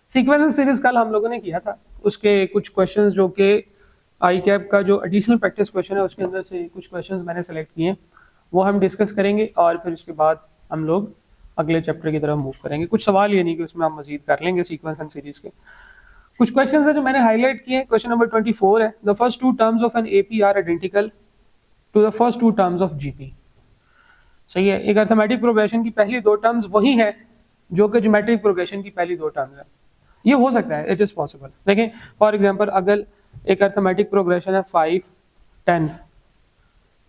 Sequence series कल हम लोगों ने किया था, उसके कुछ क्वेश्चंस जो कि आई कैप का जो एडिशनल प्रैक्टिस क्वेश्चन है उसके अंदर से कुछ क्वेश्चंस मैंने सेलेक्ट किए, वो हम डिस्कस करेंगे और फिर उसके बाद हम लोग अगले चैप्टर की तरफ मूव करेंगे। कुछ सवाल ये नहीं कि उसमें हम मजीद कर लेंगे सीक्वेंस एंड सीरीज के। कुछ क्वेश्चंस है जो मैंने हाईलाइट किए। क्वेश्चन नंबर 24 है, the first two terms of an AP are identical to the first two terms of GP. सही है, एक अर्थमेटिक प्रोग्रेशन की पहली दो टर्म्स वही है जो कि ज्योमेट्रिक प्रोग्रेशन की पहली दो टर्म्स है। ये हो सकता है, इट इज पॉसिबल। देखें फॉर एग्जांपल, अगर एक अर्थमेटिक प्रोग्रेशन है 5 10,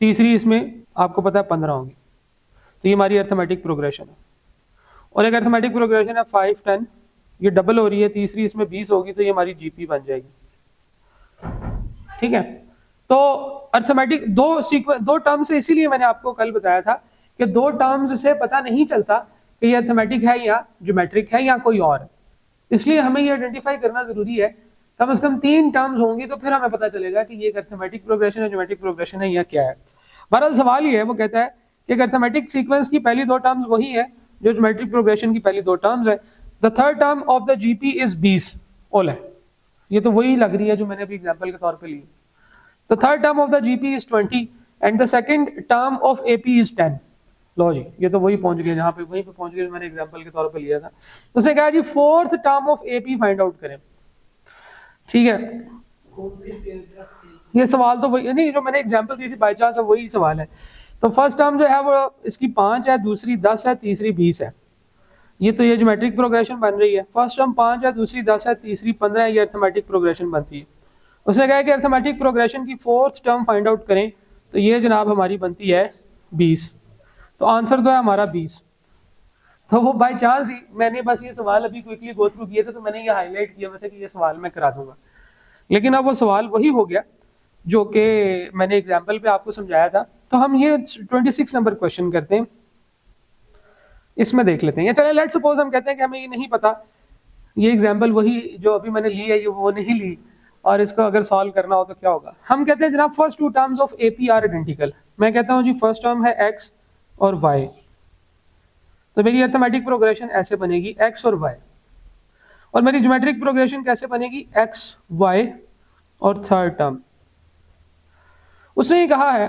तीसरी इसमें आपको पता है 15 होगी, तो ये हमारी अर्थमेटिक प्रोग्रेशन है। और एक अर्थमेटिक प्रोग्रेशन है 5 10, ये डबल हो रही है, तीसरी इसमें 20 होगी, तो ये हमारी जीपी बन जाएगी। ठीक है, तो अर्थमेटिक दो टर्म से, इसीलिए मैंने आपको कल बताया था कि दो टर्म्स से पता नहीं चलता कि ये अर्थमेटिक है या ज्योमेट्रिक है या कोई और है, इसलिए हमें ये आइडेंटिफाई करना जरूरी है। कम से कम 3 टर्म्स होंगी तो फिर हमें पता चलेगा कि ये एक अर्थमेटिक प्रोग्रेशन है, ज्योमेट्रिक प्रोग्रेशन है या क्या है। बहरहाल सवाल ये है, वो कहता है कि एक अर्थमेटिक सीक्वेंस की पहली दो टर्म्स वही है जो ज्योमेट्रिक प्रोग्रेशन की पहली दो टर्म्स है। The third term of the GP is 20 ओले, ये तो वही लग रही है जो मैंने अभी एग्जांपल के तौर पे ली। The third term of the GP is 20 and the second term of AP is 10। लो जी, ये तो वही पहुंच गए जहां पे, वहीं पे पहुंच गए मैंने एग्जांपल के तौर पे लिया था। उसने कहा जी fourth term of AP find out करें। ठीक है, ये सवाल तो वही नहीं जो मैंने एग्जांपल दी थी, बाय चांस वही सवाल है। तो फर्स्ट टर्म जो है वो इसकी 5 है, दूसरी 10 है, तीसरी 20 है। ये तो ये ज्योमेट्रिक प्रोग्रेशन बन रही है। फर्स्ट टर्म 5 है, दूसरी 10 है, तीसरी 15 है, ये अर्थमेटिक प्रोग्रेशन बनती है। उसने कहा कि अर्थमेटिक प्रोग्रेशन की फोर्थ टर्म फाइंड आउट करें, तो ये जनाब हमारी बनती है 20। तो आंसर तो है हमारा 20। तो वो बाय चांस ही मैंने बस ये सवाल अभी क्विकली गो थ्रू किए थे, तो मैंने ये हाईलाइट किया हुआ था कि ये सवाल मैं करा दूंगा, लेकिन अब वो सवाल वही हो गया जो कि मैंने एग्जाम्पल पे आपको समझाया था। तो हम ये 26 नंबर क्वेश्चन करते हैं, इसमें देख लेते हैं। या चले लेट्स सपोज हम कहते हैं कि हमें ये नहीं पता, ये एग्जाम्पल वही जो अभी मैंने ली है ये वो नहीं ली, और इसको अगर सॉल्व करना हो तो क्या होगा। हम कहते हैं जनाब first two terms of AP are identical. मैं कहता हूँ जी फर्स्ट टर्म है एक्स और वाई, तो मेरी अर्थमेटिक प्रोग्रेशन ऐसे बनेगी एक्स और वाई। और मेरी ज्योमेट्रिक प्रोग्रेशन कैसे बनेगी, एक्स वाई और थर्ड टर्म। उसने ये कहा है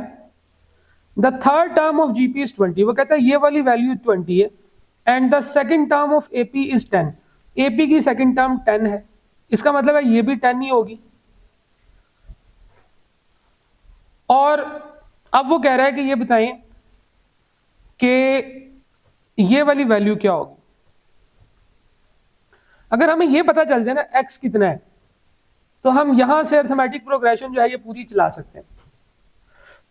the third term of GP is 20, वो कहता है ये वाली वैल्यू 20 है, and the second term of AP is 10, AP की सेकंड टर्म 10 है। इसका मतलब है ये भी 10 ही होगी। और अब वो कह रहा है कि ये बताएं कि ये वाली वैल्यू क्या होगी। अगर हमें ये पता चल जाए ना x कितना है, तो हम यहां से अर्थमेटिक प्रोग्रेशन जो है ये पूरी चला सकते हैं।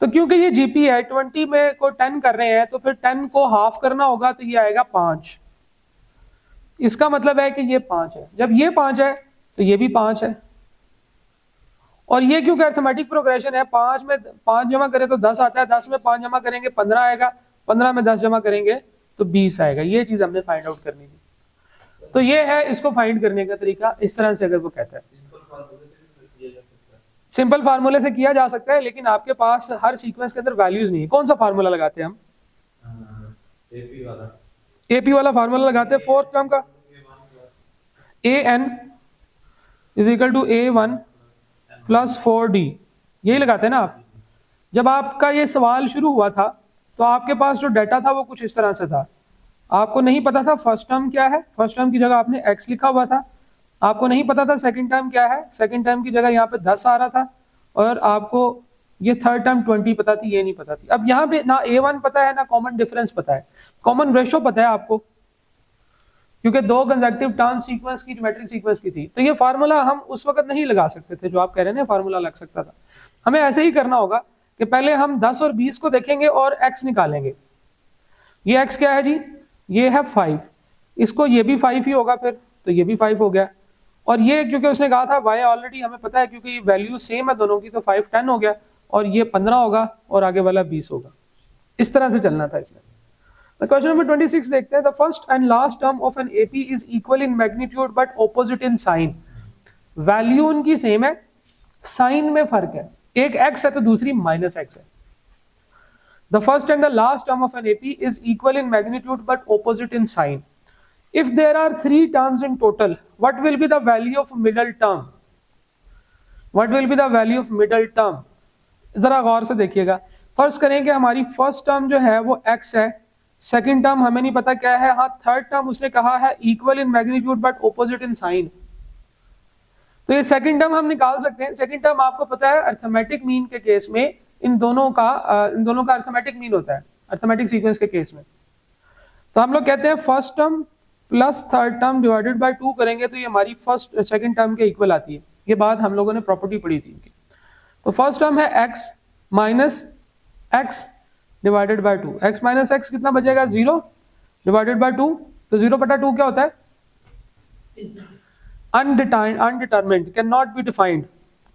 तो क्योंकि ये जीपी है 20 में को 10 कर रहे हैं, तो फिर 10 को हाफ करना होगा, तो ये आएगा 5। इसका मतलब है कि ये 5 है। जब ये 5 है तो ये भी 5 है। और ये क्योंकि अर्थमेटिक प्रोग्रेशन है, 5 में 5 जमा करें तो 10 आता है, 10 में 5 जमा करेंगे 15 आएगा, 15 में 10 जमा करेंगे तो 20 आएगा। ये चीज हमने फाइंड आउट करनी थी। तो ये है इसको फाइंड करने का तरीका, इस तरह से अगर वो कहता है। सिंपल फार्मूले से किया जा सकता है, लेकिन आपके पास हर सीक्वेंस के अंदर वैल्यूज नहीं है। कौन सा फार्मूला लगाते हैं हम, एपी वाला फार्मूला लगाते हैं फोर्थ टर्म का, a n is equal to A1 plus 4D, यही लगाते हैं ना आप। जब आपका ये सवाल शुरू हुआ था तो आपके पास जो डाटा था वो कुछ इस तरह से था। आपको नहीं पता था फर्स्ट टर्म क्या है, फर्स्ट टर्म की जगह आपने x लिखा हुआ था। आपको नहीं पता था सेकंड टर्म क्या है, सेकंड टर्म की जगह यहाँ पे 10 आ रहा था। और आपको ये थर्ड टर्म 20 पता थी, ये नहीं पता थी। अब यहाँ पे ना A1 पता है ना कॉमन डिफरेंस पता है, कॉमन रेशो पता है आपको, क्योंकि दो कंसेक्टिव टर्म सीक्वेंस की ज्योमेट्रिक सीक्वेंस की थी। तो ये फार्मूला हम उस वक्त नहीं लगा सकते थे जो आप कह रहे हैं ना फार्मूला लग सकता था। हमें ऐसे ही करना होगा कि पहले हम 10 और 20 को देखेंगे और x निकालेंगे। ये x क्या है जी, ये है 5, इसको ये भी 5 ही होगा फिर, तो ये भी 5 हो गया। और ये क्योंकि उसने कहा था y ऑलरेडी हमें पता है, क्योंकि वैल्यू सेम है दोनों की, तो 5 10 हो गया, और ये 15 होगा और आगे वाला 20 होगा। इस तरह से चलना था इसने। क्वेश्चन नंबर 26 देखते हैं। The first and last term of an AP is equal in magnitude but opposite in sign. Value उनकी सेम है, साइन में फर्क है, एक x है तो दूसरी माइनस x है। The first and the last term of an AP is equal in magnitude but opposite in sign. If there are 3 terms in total, what will be the value of middle term? What will be the value of middle term? जरा गौर से देखिएगा। First करें कि हमारी first term जो है वो x है, सेकंड टर्म हमें नहीं पता क्या है, हाँ थर्ड टर्म उसने कहा है equal in magnitude but opposite in sign. तो ये सेकंड टर्म हम निकाल सकते हैं। सेकंड टर्म आपको पता है अरिथमेटिक मीन के केस में इन दोनों का अरिथमेटिक मीन होता है अरिथमेटिक सीक्वेंस के केस में। तो हम लोग कहते हैं first term plus third term divided by 2 करेंगे तो ये हमारी फर्स्ट सेकंड टर्म के इक्वल आती है। ये बात हम लोगों ने प्रॉपर्टी पढ़ी थी इनकी। तो फर्स्ट टर्म है x minus x divided by 2। x minus x कितना बचेगा? 0 डिवाइडेड बाय 2। तो 0/2 क्या होता है? Undetermined, can not be defined.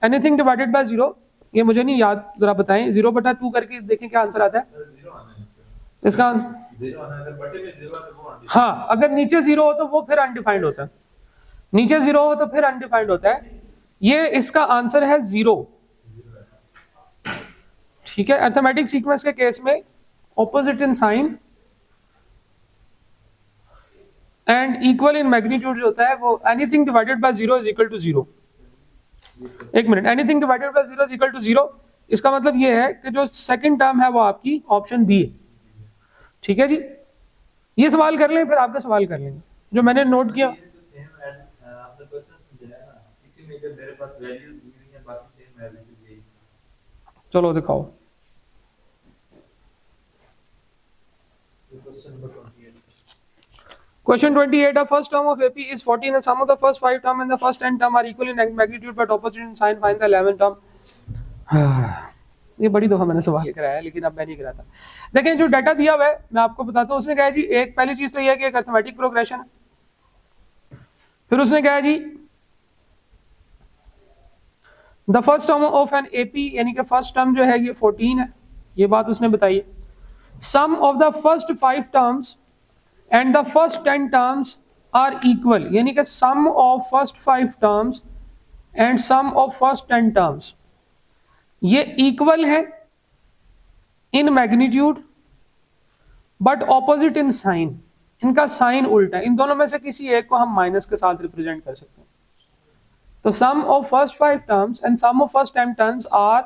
Anything divided by 0, ये मुझे नहीं याद, जरा बताएं। 0/2 करके देखें क्या आंसर आता है इसका। हाँ, अगर नीचे 0 हो तो वो फिर अनडिफाइंड होता है, नीचे 0 हो तो फिर अनडिफाइंड होता है। ये इसका आंसर है 0। ठीक है, अरिथमेटिक सीक्वेंस के केस में opposite in sign and equal in magnitude जो होता है वो anything divided by 0 is equal to 0। एक minute, anything divided by 0 is equal to 0, इसका मतलब ये है कि जो सेकंड टर्म है वो आपकी ऑप्शन बी है। ठीक है जी, ये सवाल कर लें फिर आपका सवाल कर लेंगे जो मैंने नोट किया। चलो दिखाओ। Question 28, a first term of AP is 14 and sum of the first 5 term and the first 10 term are equal in magnitude but opposite in sign, find the 11th term। ये बड़ी दफा मैंने सवाल कराया लेकिन अब मैं नहीं कराता। देखें जो डाटा दिया हुआ है मैं आपको बताता हूँ। उसने कहा जी एक पहली चीज तो ये है कि एक अरिथमेटिक प्रोग्रेशन है, फिर उसने कहा जी the first term of an AP यानी कि फर्स्ट टर्म जो है ये 14 है, ये बात उसने बताई है। Sum of the first 5 terms and the first 10 terms are equal, यानी कि sum of first 5 terms and sum of first 10 terms ये इक्वल है in magnitude but opposite in sign. इनका साइन उल्टा है, इन दोनों में से किसी एक को हम माइनस के साथ रिप्रेजेंट कर सकते हैं। तो sum of first 5 terms and sum of first 10 terms are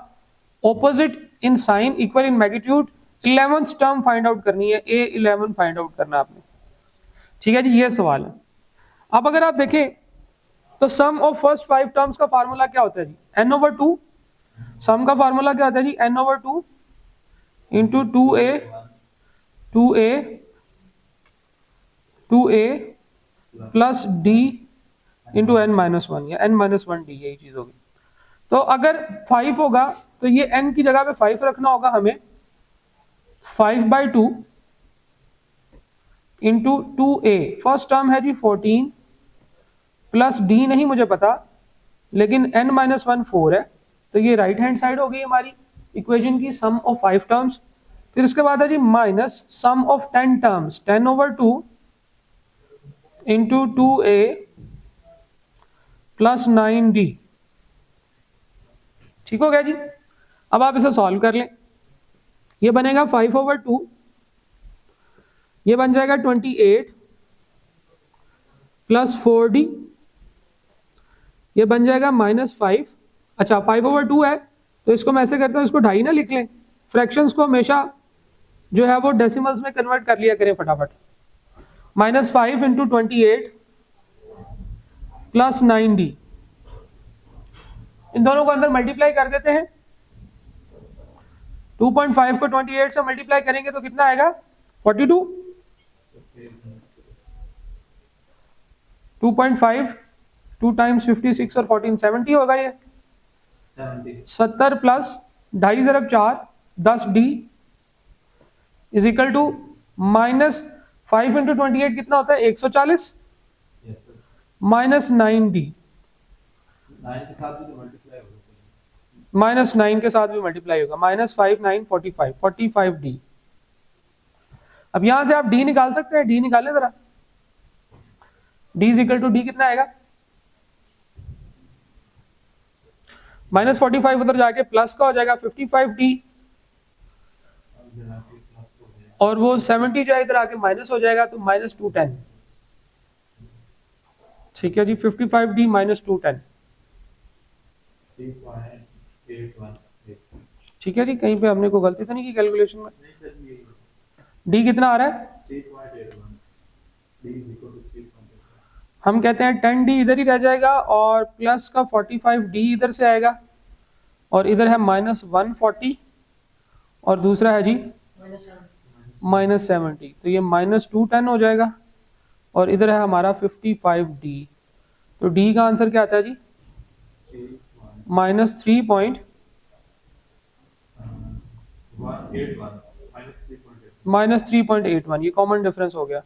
opposite in sign equal in magnitude. 11th term find out करनी है, A11 फाइंड आउट करना आपने। ठीक है जी, ये सवाल है। अब अगर आप देखें तो सम ऑफ फर्स्ट 5 टर्म्स का फार्मूला क्या होता है जी? n/2। सम का फार्मूला क्या होता है जी? n/2 into 2a plus d into n-1 या n-1d, यही चीज होगी। तो अगर 5 होगा तो ये n की जगह पे 5 रखना होगा हमें। 5/2 इंटू 2a, फर्स्ट टर्म है जी 14 प्लस d नहीं मुझे पता लेकिन n-1 4 है, तो ये राइट हैंड साइड हो गई हमारी इक्वेशन की, सम ऑफ 5 टर्म्स। फिर इसके बाद है जी minus sum of 10 terms, 10/2 into 2a plus 9d। ठीक हो गया जी। अब आप इसे सॉल्व कर लें, ये बनेगा 5/2, ये बन जाएगा 28 प्लस 4d, ये बन जाएगा -5। अच्छा 5/2 है तो इसको मैं ऐसे करता हूँ, इसको 2.5 ना लिख लें। फ्रैक्शंस को हमेशा जो है वो डेसिमल्स में कन्वर्ट कर लिया करें फटाफट। -5 इंटू 28 प्लस 9d, इन दोनों को अंदर मल्टीप्लाई कर देते हैं। 2.5 को 28 से मल्टीप्लाई करेंगे तो कितना आएगा? 42। 2.5 2 टाइम्स 56 और 14 70 होगा ये 70 प्लस 2.5 ज़रब 4 10d is equal to -5 into 28 कितना होता है? 140 माइनस 9d, -9 के साथ भी मल्टीप्लाई होगा, -5 9 45d। अब यहां से आप d निकाल सकते हैं, d निकालें जरा। d is equal to d कितना आएगा? -45 उधर जाके प्लस का हो जाएगा 55d, और वो 70 जो है इधर आके माइनस हो जाएगा तो -210। ठीक है जी, 55D माइनस 210। 3.818। ठीक है जी, कहीं पे हमने कोई गलती तो नहीं की कैलकुलेशन में? नहीं सर, ये डी कितना आ रहा है? 3.81। D is equal to 3.81। हम कहते हैं 10D इधर ही रह जाएगा और प्लस का 45D इधर से आएगा और इधर है माइनस 140 और दूसरा है जी माइनस 70, तो ये माइनस 210 हो जाएगा और इधर है हमारा 55D। तो D का आंसर क्या आता है जी? माइनस 3.181 माइनस 3.81, ये कॉमन डिफरेंस हो गया।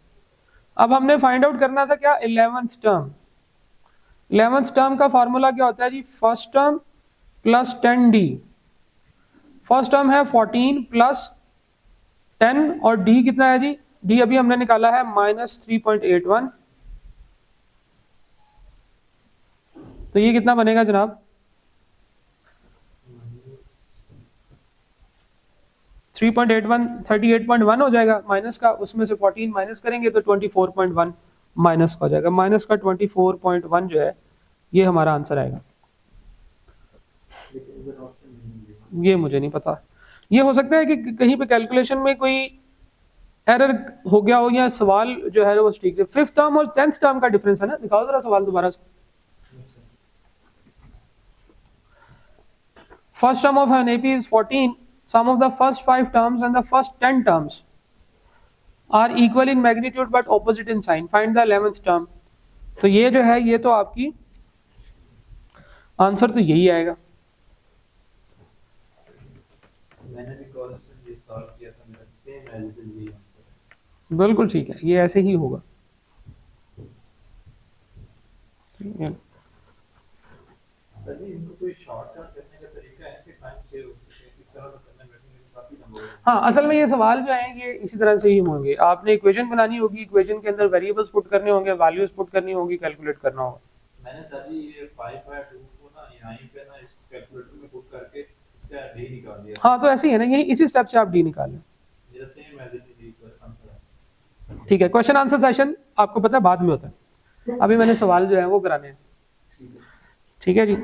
अब हमने फाइंड आउट करना था क्या? 11th term. 11th टर्म का फॉर्मूला क्या होता है जी? First term plus 10D। First term है 14 प्लस 10 और D कितना है जी? D अभी हमने निकाला है माइनस 3.81। तो ये कितना बनेगा जनाब? 3.81 38.1 हो जाएगा माइनस का, उसमें से 14 माइनस करेंगे तो 24.1 माइनस का हो जाएगा। माइनस का 24.1 जो है ये हमारा आंसर आएगा। ये मुझे नहीं पता, ये हो सकता है कि कहीं पे कैलकुलेशन में कोई एरर हो गया हो या सवाल जो है वो ठीक से। 5th टर्म और 10th टर्म का डिफरेंस है ना, दिखाओ जरा सवाल दोबारा से। First term of an AP is 14, sum of the first 5 terms and the first 10 terms are equal in magnitude but opposite in sign, find the 11th term। तो ये जो है ये तो आपकी आंसर तो यही आएगा। मैंने भी क्वेश्चन ये सॉल्व किया था, मेरा सेम एज यही आंसर है। बिल्कुल ठीक है, ये ऐसे ही होगा। सर जी, इनको कोई शॉर्टकट करने का तरीका है कि टाइम सेव हो सके? इस तरह तो करने बैठने में काफी लंबा हो जाएगा। हाँ, असल में ये सवाल जो है ये इसी तरह से ही होंगे। आपने इक्वेशन बनानी होगी, इक्वेशन के अंदर वेरिएबल्स पुट करने होंगे, वैल्यूज पुट करनी होगी, कैलकुलेट करना होगा। मैंने सर जी ये 5/2 को ना यहीं पे ना इस कैलकुलेटर में पुट करके इसका डी निकाल दिया। हाँ, तो ऐसे ही है ना, यही इसी स्टेप से आप डी निकाल लें। मेरा same as it is answer है। ठीक है, क्वेश्चन आंसर सेशन आपको पता है बाद में होता है, अभी मैंने सवाल जो है वो कराने हैं। ठीक है जी,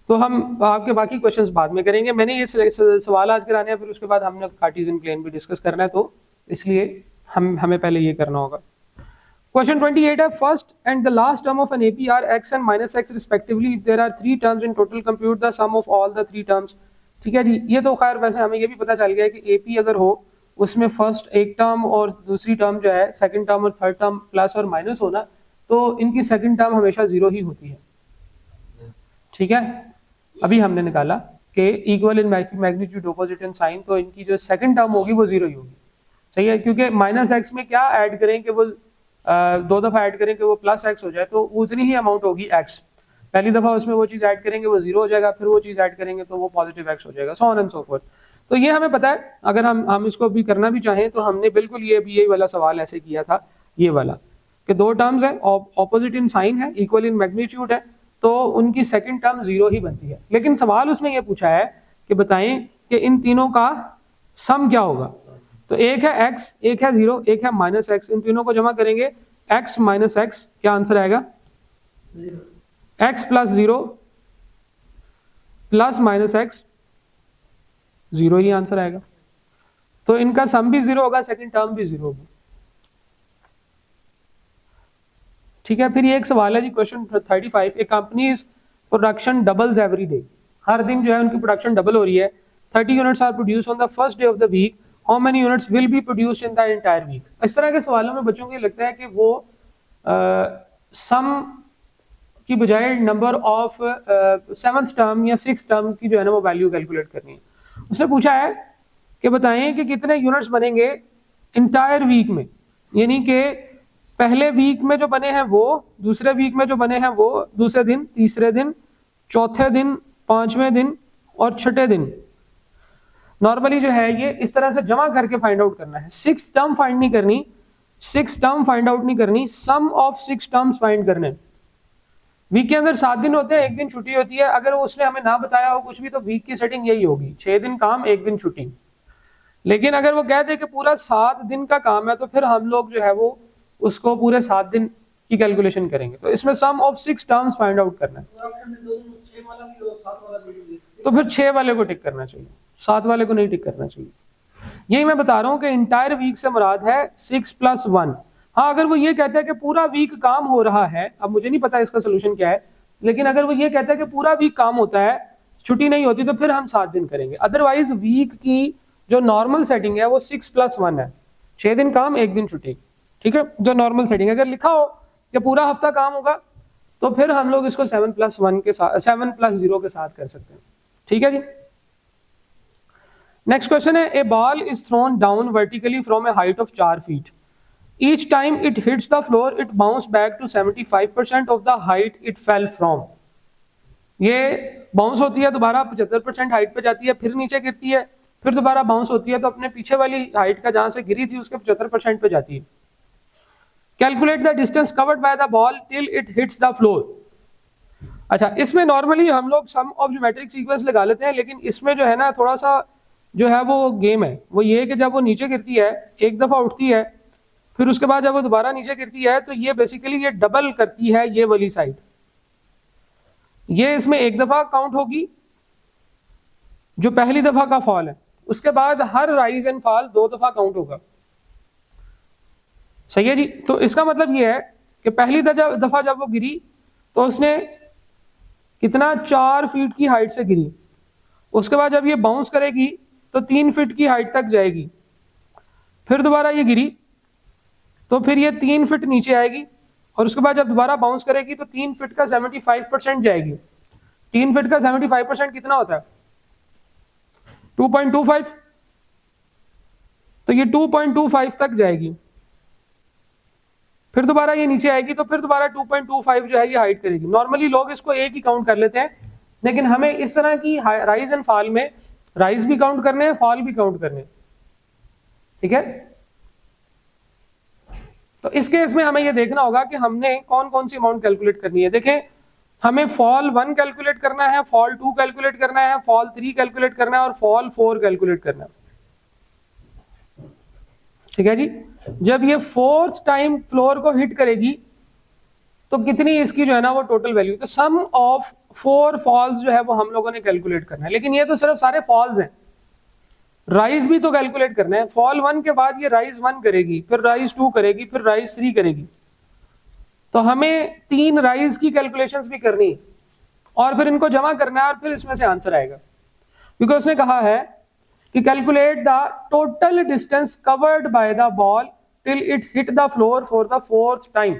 तो हम आपके बाकी क्वेश्चंस बाद में करेंगे। मैंने ये सवाल आज कराने हैं, फिर उसके बाद हमने कार्टेशियन प्लेन भी डिस्कस करना है, तो इसलिए हमें पहले ये करना होगा। क्वेश्चन 28 है, first and the last term of an AP are x and minus x respectively if there are 3 terms in total compute the sum of all the 3 terms. ठीक है जी, ये तो खैर वैसे हमें ये भी पता चल गया है कि एपी अगर हो उसमें फर्स्ट एक टर्म और दूसरी टर्म जो है सेकंड टर्म और थर्ड टर्म प्लस और माइनस होना, तो इनकी सेकंड टर्म हमेशा 0 ही होती है। ठीक है, अभी हमने निकाला कि equal in magnitude opposite in sign, तो इनकी जो सेकंड टर्म होगी वो 0 ही होगी। सही है, क्योंकि माइनस एक्स में क्या ऐड करें कि वो 2 दफा ऐड करें कि वो प्लस एक्स हो जाए, तो उतनी ही अमाउंट होगी एक्स। पहली दफा उसमें वो चीज ऐड करेंगे वो 0 हो जाएगा, फिर वो चीज ऐड करेंगे तो वो पॉजिटिव एक्स हो जाएगा, so on and so fourth. तो ये हमें पता है, अगर हम इसको भी करना भी चाहें तो हमने बिल्कुल ये भी यही वाला सवाल ऐसे किया था, ये वाला कि 2 टर्म्स है, ऑपोजिट इन साइन है, इक्वल इन मैग्नीट्यूड है, तो उनकी सेकंड टर्म 0 ही बनती है। लेकिन सवाल उसने ये पूछा है कि बताएं कि इन तीनों का सम क्या होगा। तो एक है x, एक है 0, एक है माइनस एक्स, इन तीनों को जमा करेंगे x माइनस एक्स, क्या आंसर आएगा? x plus 0 plus minus x, 0 ही आंसर आएगा। तो इनका सम भी 0 होगा, सेकंड टर्म भी 0 होगी। ठीक है, फिर ये एक सवाल है जी, question 35, a company is production doubles every day. हर दिन जो है उनकी प्रोडक्शन डबल हो रही है। 30 units are produce on the first day of the week, how many units will be produced in the entire week. इस तरह के सवालों में बच्चों को लगता है कि वो सम की बजाय नंबर ऑफ 7th टर्म या 6th टर्म की जो है ना वो वैल्यू कैलकुलेट करनी है। उसने पूछा है कि बताएं कि कितने यूनिट्स बनेंगे इंटायर वीक में, यानी कि पहले वीक में जो बने हैं वो, दूसरे वीक में जो बने हैं वो, दूसरे दिन, तीसरे दिन, चौथे दिन, 5वें दिन और छठे दिन। नॉर्मली जो है ये इस तरह से जमा करके फाइंड आउट करना है। 6th टर्म फाइंड नहीं करनी, 6th टर्म फाइंड आउट नहीं करनी, सम ऑफ 6 टर्म्स फाइंड करने। वीक के अंदर 7 दिन होते हैं, एक दिन छुट्टी होती है। अगर उसने हमें ना बताया हो कुछ भी तो वीक की सेटिंग यही होगी, 6 दिन काम, 1 दिन छुट्टी। लेकिन अगर वो कह दे कि पूरा 7 दिन का काम है तो फिर हम लोग जो है वो उसको पूरे 7 दिन की कैलकुलेशन करेंगे। तो इसमें सम ऑफ 6 टर्म्स फाइंड आउट करना है। तो फिर 6 वाले को टिक करना चाहिए, 7 वाले को नहीं टिक करना चाहिए। यही मैं बता रहा हूं कि इंटायर वीक से मुराद है 6 + 1। हाँ, अगर वो ये कहता है कि पूरा वीक काम हो रहा है, अब मुझे नहीं पता इसका सोल्यूशन क्या है, लेकिन अगर वो ये कहता है कि पूरा वीक काम होता है, छुट्टी नहीं होती, तो फिर हम 7 दिन करेंगे। अदरवाइज वीक की जो नॉर्मल सेटिंग है वो 6 + 1 है, 6 दिन काम 1 दिन छुट्टी, ठीक है, जो नॉर्मल सेटिंग। अगर लिखा हो कि पूरा हफ्ता काम होगा तो फिर हम लोग इसको 7 + 1 के साथ, 7 + 0 के साथ कर सकते हैं, ठीक है जी। नेक्स्ट क्वेश्चन है, a ball is thrown down vertically from a height of 4 feet. Each time it hits the floor, it bounce back to 75% of the height it fell from. ये बाउंस होती है, दोबारा 75% हाइट पे जाती है, फिर नीचे गिरती है, फिर दोबारा बाउंस होती है, तो अपने पीछे वाली हाइट का जहां से गिरी थी उसके 75% पे जाती है। Calculate the distance covered by the ball till it hits the floor. अच्छा, इसमें नॉर्मली हम लोग सम ऑफ ज्योमेट्रिक सीक्वेंस लगा लेते हैं, लेकिन इसमें जो है ना थोड़ा सा जो है वो गेम है, वो ये है कि जब वो नीचे गिरती है, एक दफा उठती है, फिर उसके बाद जब वो दोबारा नीचे गिरती है, तो ये बेसिकली ये डबल करती है ये वाली साइड। ये इसमें एक दफा काउंट होगी जो पहली दफा का फॉल है, उसके बाद हर राइज एंड फॉल 2 दफा काउंट होगा। सही है जी। तो इसका मतलब ये है कि पहली दफा जब वो गिरी तो उसने कितना 4 फीट की हाइट से गिरी, उसके बाद जब ये बाउंस करेगी तो 3 फीट की हाइट तक जाएगी, फिर दोबारा ये गिरी तो फिर ये 3 फीट नीचे आएगी, और उसके बाद जब दोबारा बाउंस करेगी तो 3 फीट का 75% जाएगी। 3 फीट का 75% कितना होता है? 2.25। तो ये 2.25 तक जाएगी, फिर दोबारा ये नीचे आएगी, तो फिर दोबारा 2.25 जो है ये हाइट करेगी। नॉर्मली लोग इसको एक ही काउंट कर लेते हैं, लेकिन हमें इस तरह की राइज एंड फॉल में राइज भी काउंट करने हैं, फॉल भी काउंट करने हैं, ठीक है। तो इस केस में हमें यह देखना होगा कि हमने कौन कौन सी अमाउंट कैलकुलेट करनी है। देखें, हमें फॉल 1 कैलकुलेट करना है, फॉल 2 कैलकुलेट करना है, फॉल 3 कैलकुलेट करना है और फॉल 4 कैलकुलेट करना है, ठीक है जी। जब ये 4th टाइम फ्लोर को हिट करेगी तो कितनी इसकी जो है ना वो टोटल वैल्यू, तो सम ऑफ 4 फॉल्स जो है वो हम लोगों ने कैलकुलेट करना है। लेकिन ये तो सिर्फ सारे फॉल्स हैं, राइज भी तो कैलकुलेट करना है। फॉल 1 के बाद ये राइज 1 करेगी, फिर राइज 2 करेगी, फिर राइज 3 करेगी, तो हमें 3 राइज की कैलकुलेशंस भी करनी है और फिर इनको जमा करना है और फिर इसमें से आंसर आएगा, क्योंकि उसने कहा है कि calculate the total distance covered by the ball till it hit the floor for the 4th time,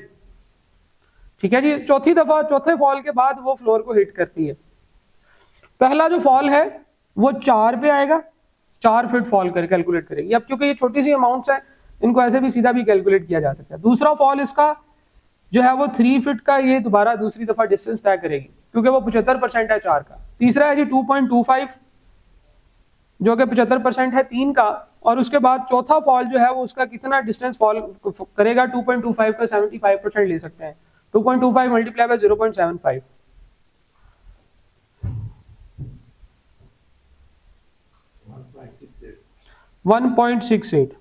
ठीक है जी। चौथी दफा, चौथे फॉल के बाद वो फ्लोर को हिट करती है। पहला जो फॉल है वो 4 पे आएगा, 4 फीट फॉल कर कैलकुलेट करेगी। अब क्योंकि ये छोटी सी अमाउंट्स है, इनको ऐसे भी सीधा भी कैलकुलेट किया जा सकता है। दूसरा फॉल इसका जो है वो 3 फीट का, ये दोबारा दूसरी दफा डिस्टेंस तय करेगी क्योंकि वो 75% है 4 का। तीसरा है जी 2.25 जो कि 75% है 3 का, और उसके बाद चौथा फॉल जो है वो उसका कितना डिस्टेंस फॉल करेगा, 2.25 का 75% ले सकते हैं, 2.25 मल्टीप्लाई बाय 0.75, 1.68।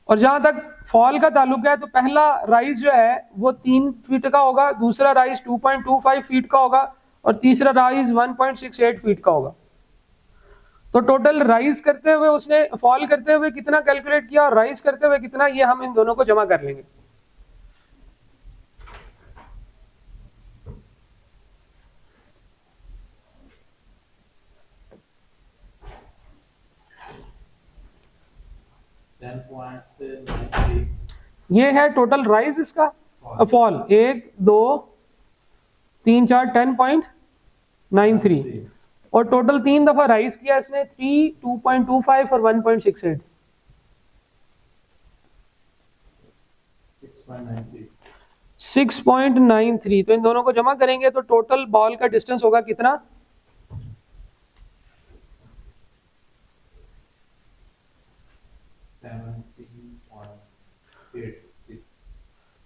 और जहां तक फॉल का ताल्लुक है तो पहला राइज जो है वो 3 फीट का होगा, दूसरा राइज 2.25 फीट का होगा और तीसरा राइज 1.68 फीट का होगा। तो टोटल राइज करते हुए उसने फॉल करते हुए कितना कैलकुलेट किया और राइज करते हुए कितना, ये हम इन दोनों को जमा कर लेंगे। ये है टोटल राइज इसका, फॉल 1 2 3 4 10.93, और टोटल 3 दफा राइज किया इसने, 3 2.25 और 1.68, 6.93। तो इन दोनों को जमा करेंगे तो टोटल बॉल का डिस्टेंस होगा कितना,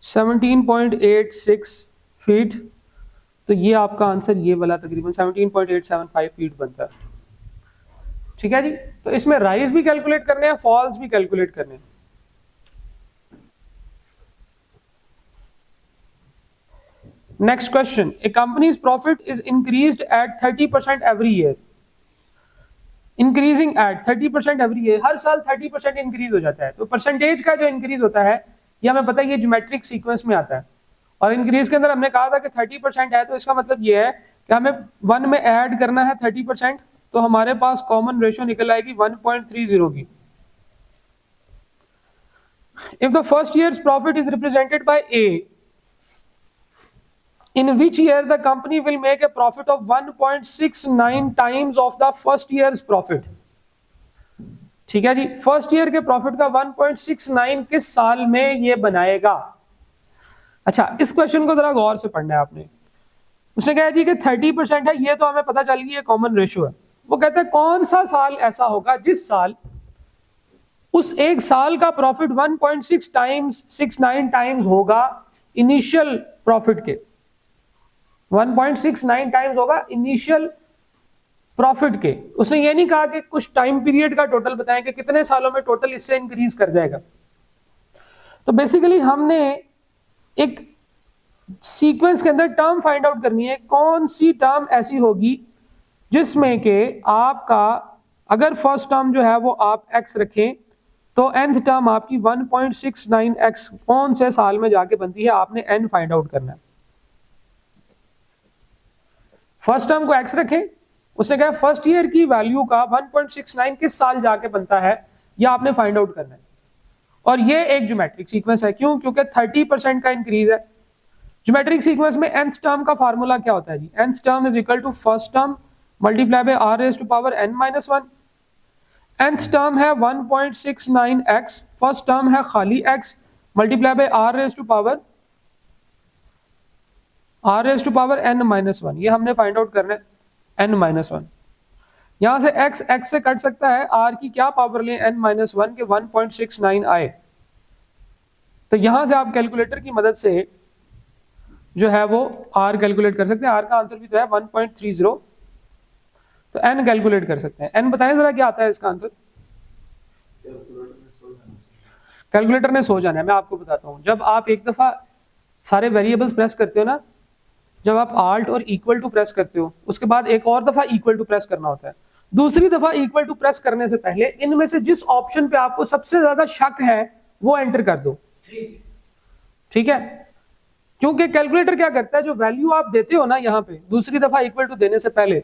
17.86 फीट। तो ये आपका आंसर ये वाला तकरीबन 17.875 फीट बनता है, ठीक है जी। तो इसमें राइज भी कैलकुलेट करने हैं, फॉल्स भी कैलकुलेट करने हैं। Next question, a company's profit is increased at 30% every year, increasing at 30% every year, हर साल 30% इंक्रीज हो जाता है। तो परसेंटेज का जो इंक्रीज होता है ये हमें पता है ये ज्योमेट्रिक सीक्वेंस में आता है, और इंक्रीज के अंदर हमने कहा था कि 30% है, तो इसका मतलब ये है कि हमें 1 में ऐड करना है 30%, तो हमारे पास कॉमन रेशियो निकल आएगी 1.30 की। If the first year's profit is represented by A, in which year the company will make a profit of 1.69 times of the first year's profit? ठीक है जी, फर्स्ट ईयर के प्रॉफिट का 1.69 किस साल में ये बनाएगा? अच्छा, इस क्वेश्चन को जरा गौर से पढ़ना है आपने। उसने कहा जी कि 30% है, ये तो हमें पता चल गई है कॉमन रेशियो है। वो कहता है कौन सा साल ऐसा होगा जिस साल उस एक साल का प्रॉफिट 1.69 टाइम्स होगा इनिशियल प्रॉफिट के, 1.69 टाइम्स होगा इनिशियल प्रॉफिट के। उसने ये नहीं कहा कि कुछ टाइम पीरियड का टोटल बताएं कि कितने सालों में टोटल इससे इंक्रीज कर जाएगा। तो बेसिकली हमने एक सीक्वेंस के अंदर टर्म फाइंड आउट करनी है, कौन सी टर्म ऐसी होगी जिसमें के आपका अगर फर्स्ट टर्म जो है वो आप x रखें तो nth टर्म आपकी 1.69x कौन से साल में जाके बनती है, आपने n फाइंड आउट करना है। फर्स्ट टर्म को x रखें, उसने कहा फर्स्ट ईयर की वैल्यू का 1.69 किस साल जाके बनता है, यह आपने फाइंड आउट करना है। और ये एक ज्योमेट्रिक सीक्वेंस है, क्यों? क्योंकि 30% का इंक्रीज है। ज्योमेट्रिक सीक्वेंस में nth टर्म का फार्मूला क्या होता है जी? nth term is equal to first term multiply by r raise to power n-1। nth term है 1.69x, फर्स्ट टर्म है खाली x multiply by r raise to power n-1। ये हमने फाइंड आउट करना है n-1। यहां से x से कट सकता है, r की क्या पावर लें n-1 के 1.69 आए। तो यहां से आप कैलकुलेटर की मदद से जो है वो r कैलकुलेट कर सकते हैं। r का आंसर भी तो है 1.30, तो n कैलकुलेट कर सकते हैं। n बताएं जरा क्या आता है इसका आंसर? कैलकुलेटर ने सो जाना है। मैं आपको बताता हूं, जब आप एक दफा सारे वेरिएबल्स प्रेस करते हो ना, जब आप आल्ट और इक्वल टू प्रेस करते हो, उसके बाद एक और दफा इक्वल टू प्रेस करना होता है। दूसरी दफा इक्वल टू प्रेस करने से पहले इनमें से जिस ऑप्शन पे आपको सबसे ज्यादा शक है वो एंटर कर दो, ठीक है? क्योंकि कैलकुलेटर क्या करता है, जो वैल्यू आप देते हो ना यहाँ पे दूसरी दफा इक्वल टू देने से पहले,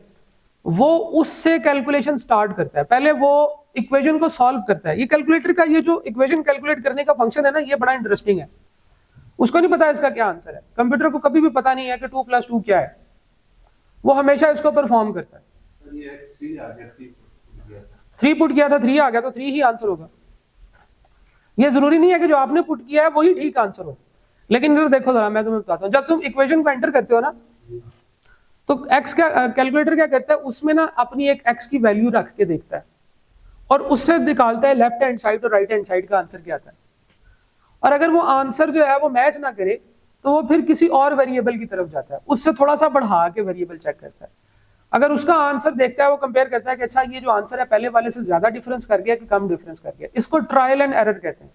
वो उससे कैलकुलेशन स्टार्ट करता है, पहले वो इक्वेशन को सॉल्व करता है। ये कैलकुलेटर का ये जो इक्वेशन कैलकुलेट करने का फंक्शन है ना, ये बड़ा इंटरेस्टिंग है। उसको नहीं पता इसका क्या आंसर है, कंप्यूटर को कभी भी पता नहीं है कि 2 + 2 क्या है, वो हमेशा इसको परफॉर्म करता है। 3 पुट किया था, 3 आ गया, तो 3 ही आंसर होगा। ये जरूरी नहीं है कि जो आपने पुट किया है वही ठीक आंसर हो, लेकिन इधर देखो जरा, मैं तुम्हें बताता हूँ। जब तुम इक्वेशन को एंटर करते हो ना, तो x का कैलकुलेटर क्या करता है, उसमें ना अपनी एक x की वैल्यू रख के देखता है और उससे निकालता है लेफ्ट हैंड साइड और राइट हैंड साइड का आंसर क्या आता है। और अगर वो आंसर जो है वो मैच ना करे तो वो फिर किसी और वेरिएबल की तरफ जाता है, उससे थोड़ा सा बढ़ा के वेरिएबल चेक करता है। अगर उसका आंसर देखता है, वो कंपेयर करता है कि अच्छा ये जो आंसर है पहले वाले से ज्यादा डिफरेंस कर गया कि कम डिफरेंस कर गया। इसको ट्रायल एंड एरर कहते हैं।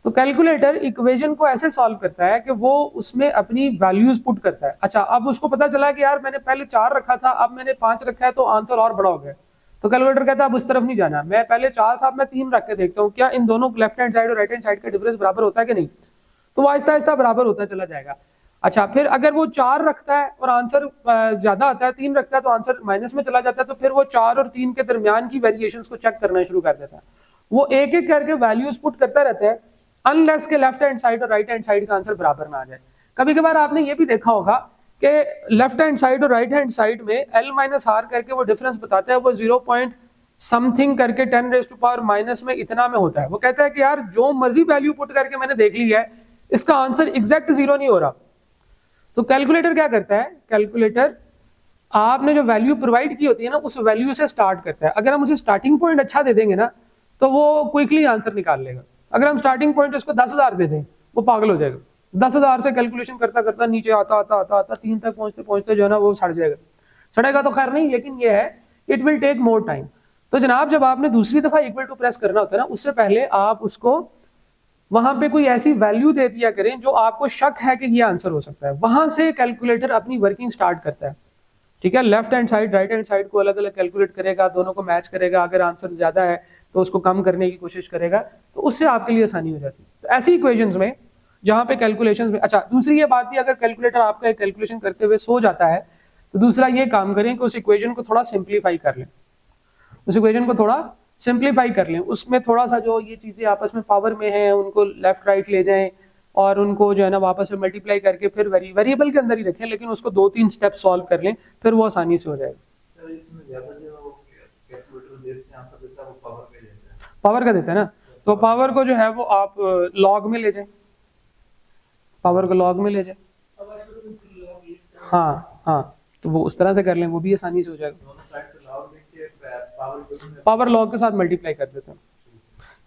तो कैलकुलेटर इक्वेशन को ऐसे सॉल्व करता है कि वो उसमें अपनी वैल्यूज पुट करता है। अच्छा, अब उसको पता चला कि यार मैंने पहले 4 रखा था, अब मैंने 5 रखा है, तो आंसर और बड़ा हो गया। तो कैलकुलेटर कहता है अब उस तरफ नहीं जाना, मैं पहले 4 था, अब मैं 3 रख के देखता हूँ क्या इन दोनों लेफ्ट हैंड साइड और राइट हैंड साइड का डिफरेंस बराबर होता है कि नहीं। तो वो आहिस्ता आहिस्ता बराबर होता चला जाएगा। अच्छा, फिर अगर वो 4 रखता है और आंसर ज्यादा आता है, 3 रखता है तो आंसर माइनस में चला जाता है, तो फिर वो 4 और 3 के दरमियान की वेरिएशंस को चेक करना शुरू कर देता है। वो एक एक करके वैल्यूज पुट करता रहता है अनलेस के लेफ्ट हैंड साइड और राइट हैंड साइड का आंसर बराबर ना आ जाए। कभी कभार आपने ये भी देखा होगा कि लेफ्ट हैंड साइड और राइट हैंड साइड में L-R करके वो डिफरेंस बताता है, वो 0 पॉइंट समथिंग करके 10⁻⁻ माइनस में इतना में होता है। वो कहता है कि यार जो मर्जी वैल्यू पुट करके मैंने देख ली है, इसका आंसर एग्जैक्ट 0 नहीं हो रहा। तो कैलकुलेटर क्या करता है, कैलकुलेटर आपने जो वैल्यू प्रोवाइड की होती है ना, उस वैल्यू से स्टार्ट करता है। अगर हम उसे स्टार्टिंग पॉइंट अच्छा दे देंगे ना, तो वो क्विकली आंसर निकाल लेगा। अगर हम स्टार्टिंग पॉइंट उसको 10,000 दे दें, वो पागल हो जाएगा। 10,000 से कैलकुलेशन करता करता नीचे आता 3 तक पहुंचते जो है ना वो सड़ जाएगा। सड़ेगा तो खैर नहीं, लेकिन ये है it will take more time. तो जनाब, जब आपने दूसरी दफा इक्वल टू प्रेस करना होता है ना, उससे पहले आप उसको वहां पे कोई ऐसी वैल्यू दे दिया करें जो आपको शक है कि ये आंसर हो सकता है, वहां से कैलकुलेटर अपनी वर्किंग स्टार्ट करता है। ठीक है, left hand side right hand side को अलग अलग कैलकुलेट करेगा, दोनों को मैच करेगा, अगर आंसर ज्यादा है तो उसको कम करने की कोशिश करेगा, तो उससे आपके लिए आसानी हो जाती है। तो ऐसी इक्वेशंस में जहां पे कैलकुलेशंस में, अच्छा दूसरी ये बात भी, अगर कैलकुलेटर आपका एक कैलकुलेशन करते हुए सो जाता है तो दूसरा ये काम करें कि उस इक्वेशन को थोड़ा सिंप्लीफाई कर लें, उस इक्वेशन को थोड़ा सिंप्लीफाई कर लें, उसमें थोड़ा सा जो ये चीजें आपस में पावर में हैं उनको लेफ्ट राइट ले जाएं और उनको जो है ना वापस में मल्टीप्लाई करके फिर वेरिएबल के अंदर ही रखें, लेकिन उसको 2-3 स्टेप सॉल्व कर लें, फिर वो आसानी से हो जाएगा। सर इसमें ज्यादा जो कैलकुलेटर देर से आंसर देता है वो पावर में देता है, पावर का देता है ना, तो पावर को जो है वो आप लॉग में ले जाए, पावर को लॉग में ले जाए, हाँ हाँ, तो वो उस तरह से कर लें, वो भी आसानी से हो जाएगा। दोनों साइड पे लॉग देके पावर पावर लॉग के साथ मल्टीप्लाई कर देता हूँ।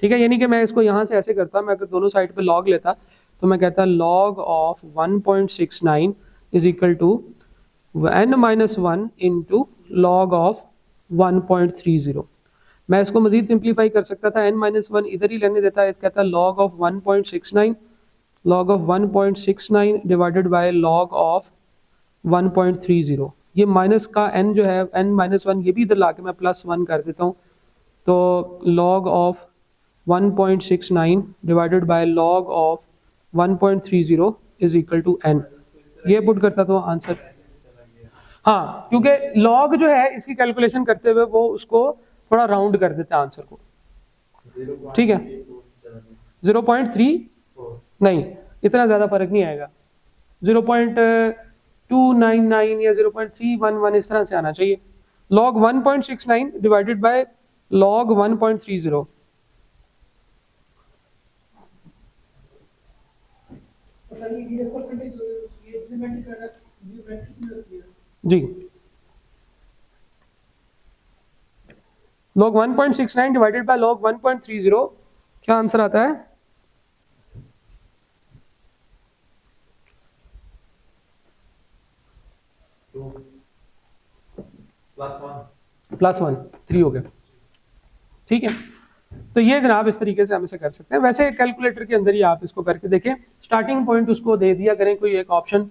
ठीक है, यानी कि मैं इसको यहाँ से ऐसे करता, मैं अगर दोनों साइड पे लॉग लेता तो मैं कहता log of 1.69 is equal to n-1 into log of 1.30। मैं इसको मजीद सिंप्लीफाई कर सकता था, n-1 इधर ही लेने देता है, कहता log of 1.69 log of 1.69 divided by log of 1.30। ये माइनस का n जो है n-1 ये भी इधर ला के मैं +1 कर देता हूँ, तो log of 1.69 divided by log of 1.30 is equal to n, ये पुट करता तो आंसर, हाँ क्योंकि log जो है इसकी कैलकुलेशन करते हुए वो उसको थोड़ा राउंड कर देता है आंसर को। ठीक है, 0.3 नहीं, इतना ज्यादा फर्क नहीं आएगा, 0.299 या 0.311 इस तरह से आना चाहिए। log 1.69 divided by log 1.30। जी, log 1.69 डिवाइडेड बाय log 1.30 क्या आंसर आता है? +1 3 हो गया। ठीक है, तो ये जनाब इस तरीके से हम इसे कर सकते हैं। वैसे कैलकुलेटर के अंदर ही आप इसको करके देखें, स्टार्टिंग पॉइंट उसको दे दिया करें कोई एक ऑप्शन,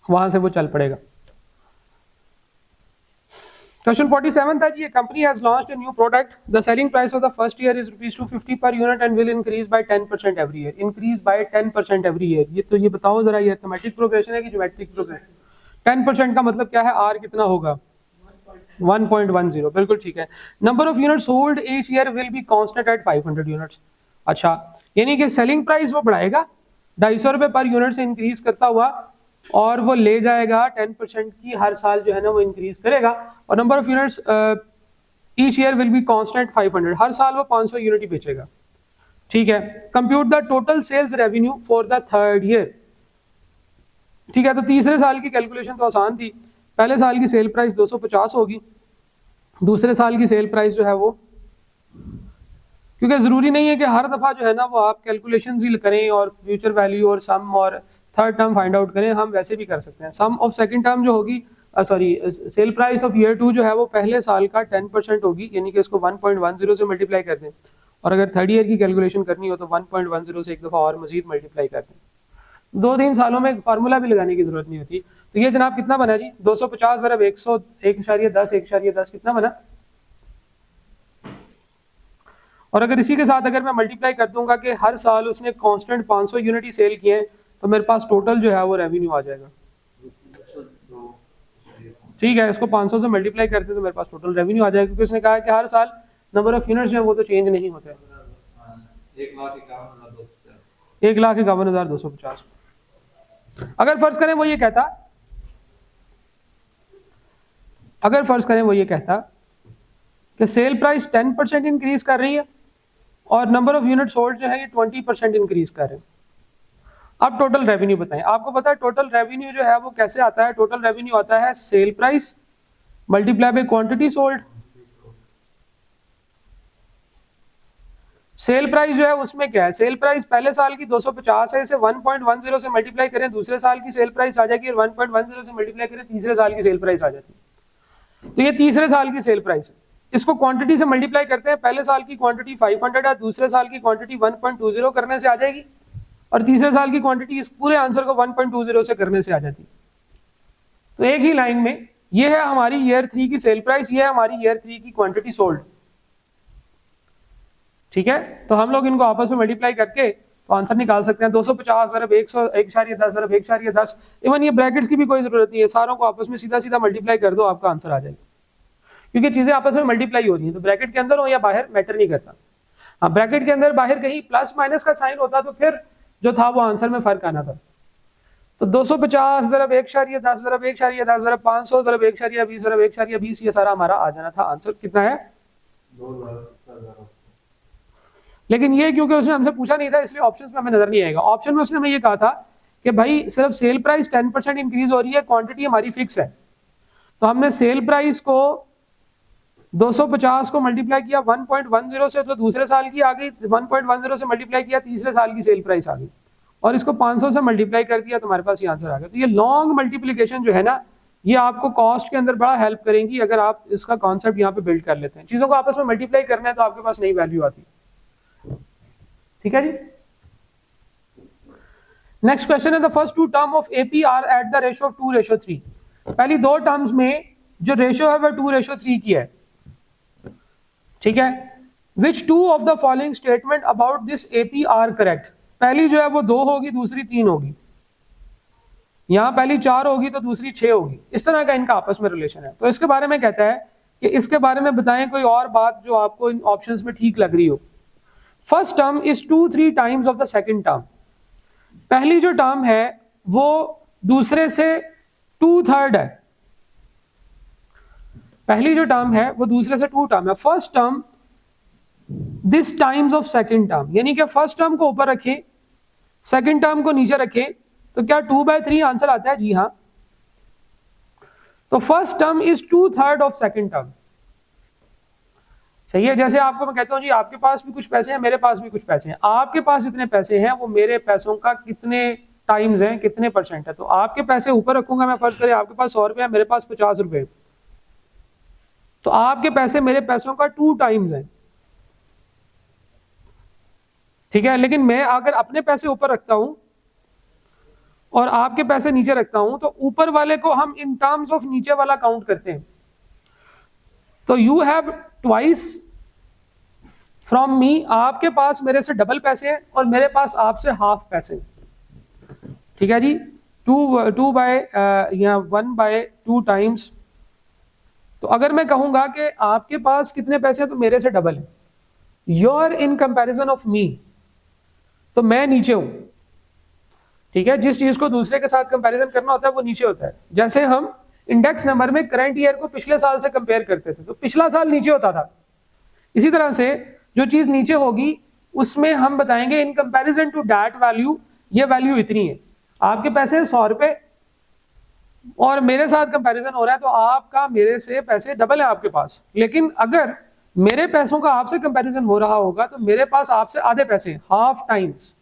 वहां से वो चल पड़ेगा। क्वेश्चन 47 था जी, company has launched a new product, the selling price of the first year is ₹250 per unit and will increase by 10% every year. Increase by 10% every year, ये तो ये बताओ जरा, ये अरिथमेटिक प्रोग्रेशन है कि ज्योमेट्रिक प्रोग्रेशन? 10% का मतलब क्या है, आर कितना होगा? 1.10, बिल्कुल ठीक है। Number of unit sold each year will be constant eight 500 units. अच्छा, यानी कि सेलिंग प्राइस वो बढ़ाएगा 250 रुपए पर यूनिट से इंक्रीज करता हुआ, और वो ले जाएगा 10% की हर साल जो है ना वो इंक्रीज करेगा, और number of units each year will be constant 500, हर साल वो 500 यूनिट ही बेचेगा। ठीक है, compute the total sales revenue for the third year. ठीक है, तो तीसरे साल की कैलकुलेशन तो आसान थी, पहले साल की सेल प्राइस 250 होगी, दूसरे साल की सेल प्राइस जो है वो, क्योंकि जरूरी नहीं है कि हर दफा जो है ना वो आप कैलकुलेशन ही करें और फ्यूचर वैल्यू और सम और थर्ड टर्म फाइंड आउट करें, हम वैसे भी कर सकते हैं। सम ऑफ सेकंड टर्म जो होगी, sorry sale price of year 2 जो है वो पहले साल का 10% होगी, यानी कि इसको 1.10 से मल्टीप्लाई कर दें, और अगर थर्ड ईयर की कैलकुलेशन करनी हो तो 1.10 से एक दफा और मजीद मल्टीप्लाई कर दें। 2-3 सालों में फार्मूला भी लगाने की जरूरत नहीं होती। तो ये जनाब कितना बना जी, 250 ज़रब 100 1.10 कितना बना, और अगर इसी के साथ अगर मैं मल्टीप्लाई कर दूंगा कि हर साल उसने कांस्टेंट 500 यूनिट ही सेल किए हैं, तो मेरे पास टोटल जो है वो रेवेन्यू आ जाएगा। ठीक है, इसको 500 से मल्टीप्लाई करते हैं तो मेरे पास टोटल रेवेन्यू आ जाएगा, क्योंकि उसने कहा है कि हर साल नंबर ऑफ यूनिट्स जो है वो तो चेंज नहीं होते। 1,51,250। अगर फर्ज करें वो ये कहता कि सेल प्राइस 10% इंक्रीज कर रही है और नंबर ऑफ यूनिट सोल्ड जो है ये 20% इंक्रीज कर रहे हैं। अब टोटल रेवेन्यू बताएं। आपको पता है टोटल रेवेन्यू जो है वो कैसे आता है, टोटल रेवेन्यू आता है sale price multiply by quantity sold. Sale price जो है उसमें क्या है, सेल प्राइस पहले साल की 250 है, इसे 1.10 से मल्टीप्लाई करें दूसरे साल की सेल प्राइस आ जाएगी, और 1.10 से मल्टीप्लाई करें तीसरे साल की सेल प्राइस आ जाती है। तो ये तीसरे साल की सेल प्राइस है, इसको क्वांटिटी से मल्टीप्लाई करते हैं, पहले साल की क्वांटिटी 500 है, दूसरे साल की क्वांटिटी 1.20 करने से आ जाएगी, और तीसरे साल की क्वांटिटी इस पूरे आंसर को 1.20 से करने से आ जाती। तो एक ही लाइन में ये है हमारी ईयर 3 की सेल प्राइस, ये है हमारी ईयर 3 की क्वांटिटी सोल्ड। ठीक है, तो हम लोग इनको आपस में मल्टीप्लाई करके तो आंसर निकाल सकते हैं 250 अरब 1.10 अरब 1.10। इवन ये ब्रैकेट्स की भी कोई जरूरत नहीं है, सारों को आपस में सीधा सीधा मल्टीप्लाई कर दो, आपका आंसर आ जाएगा, क्योंकि चीजें आपस में मल्टीप्लाई हो रही है। तो ब्रैकेट के अंदर हो या बाहर मैटर नहीं करता। हाँ, ब्रैकेट के अंदर बाहर कहीं प्लस माइनस का साइन होता तो फिर जो था वो आंसर में फर्क आना था। तो 250 ज़रब 1.10 ज़रब 1.10 ज़रब 500 ज़रब 1.20 ज़रब 1.20, ये सारा हमारा आ जाना था। आंसर कितना है? 2,70,000। लेकिन ये क्योंकि उसने हमसे पूछा नहीं था इसलिए ऑप्शंस में हमें नजर नहीं आएगा। ऑप्शन में उसने हमें ये कहा था कि भाई सिर्फ सेल प्राइस 10% इंक्रीज हो रही है, क्वांटिटी हमारी फिक्स है। तो हमने सेल प्राइस को 250 को मल्टीप्लाई किया 1.10 से, तो दूसरे साल की आ गई, 1.10 से मल्टीप्लाई किया तीसरे साल की सेल प्राइस आ गई, और इसको 500 से मल्टीप्लाई कर दिया तो हमारे पास ये आंसर आ गया। तो ये लॉन्ग मल्टीप्लिकेशन जो है ना, ये आपको कॉस्ट के अंदर बड़ा हेल्प करेंगी अगर आप इसका कॉन्सेप्ट यहाँ पे बिल्ड कर लेते हैं। चीजों को आपस में मल्टीप्लाई करना है तो आपके पास नई वैल्यू आती है। ठीक है जी। नेक्स्ट क्वेश्चन है, the first two term of AP are at the ratio of 2:3। पहली दो टर्म्स में जो रेशियो है वह 2:3 की है। ठीक है, which two of the following statement about this AP are correct. पहली जो है वो 2 होगी, दूसरी 3 होगी, यहां पहली 4 होगी तो दूसरी 6 होगी। इस तरह का इनका आपस में रिलेशन है। तो इसके बारे में कहता है कि इसके बारे में बताएं कोई और बात जो आपको इन ऑप्शंस में ठीक लग रही हो। First term is 2-3 times of the second term. पहली जो टर्म है वो दूसरे से 2/3 है। पहली जो टर्म है वो दूसरे से 2 टर्म है। First term this times of second term, यानी कि फर्स्ट टर्म को ऊपर रखें, सेकंड टर्म को नीचे रखें, तो क्या 2/3 आंसर आता है? जी हाँ। तो first term is 2/3 of second term. सही है। जैसे आपको मैं कहता हूं जी आपके पास भी कुछ पैसे हैं, मेरे पास भी कुछ पैसे हैं। आपके पास जितने पैसे हैं वो मेरे पैसों का कितने टाइम्स हैं, कितने परसेंट है। तो आपके पैसे ऊपर रखूंगा मैं, फर्ज करें आपके पास 100 रुपए है, मेरे पास 50 रुपए, तो आपके पैसे मेरे पैसों का 2 टाइम्स हैं। ठीक है, लेकिन मैं अगर अपने पैसे ऊपर रखता हूं और आपके पैसे नीचे रखता हूं तो ऊपर वाले को हम इन टर्म्स ऑफ नीचे वाला काउंट करते हैं। तो you have twice from me, आपके पास मेरे से डबल पैसे हैं और मेरे पास आपसे हाफ पैसे। ठीक है जी, 1/2 टाइम्स। तो अगर मैं कहूंगा कि आपके पास कितने पैसे हैं तो मेरे से डबल है, your in comparison of me, तो मैं नीचे हूं। ठीक है, जिस चीज को दूसरे के साथ कंपैरिजन करना होता है वो नीचे होता है। जैसे हम इंडेक्स नंबर में करंट ईयर को पिछले साल से कंपेयर करते थे तो पिछला साल नीचे होता था। इसी तरह से जो चीज नीचे होगी उसमें हम बताएंगे in comparison to that value, ये वैल्यू इतनी है। आपके पैसे 100 रुपए और मेरे साथ कंपैरिजन हो रहा है तो आपका मेरे से पैसे डबल है आपके पास। लेकिन अगर मेरे पैसों का आपसे कंपैरिजन हो रहा होगा तो मेरे पास आपसे आधे पैसे, हाफ टाइम्स।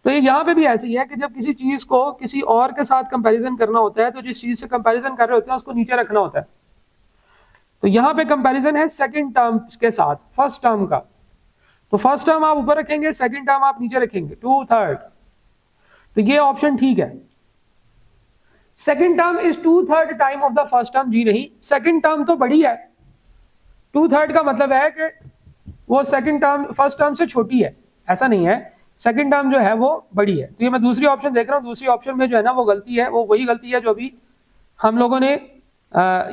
तो ये यहाँ पे भी ऐसे ही है कि जब किसी चीज को किसी और के साथ कंपैरिजन करना होता है तो जिस चीज से कंपैरिजन कर रहे होते हैं उसको नीचे रखना होता है। तो यहाँ पे कंपैरिजन है सेकंड टर्म के साथ फर्स्ट टर्म का। तो फर्स्ट टर्म आप ऊपर रखेंगे, सेकंड टर्म आप नीचे रखेंगे, 2/3। तो ये ऑप्शन ठीक है। Second term is 2/3 time of the first term. जी नहीं, सेकंड टर्म तो बड़ी है। 2/3 का मतलब है कि वो सेकंड टर्म फर्स्ट टर्म से छोटी है, ऐसा नहीं है। सेकंड टर्म जो है वो बड़ी है। तो ये मैं दूसरी ऑप्शन देख रहा हूँ, दूसरी ऑप्शन में जो है ना वो गलती है, वो वही गलती है जो अभी हम लोगों ने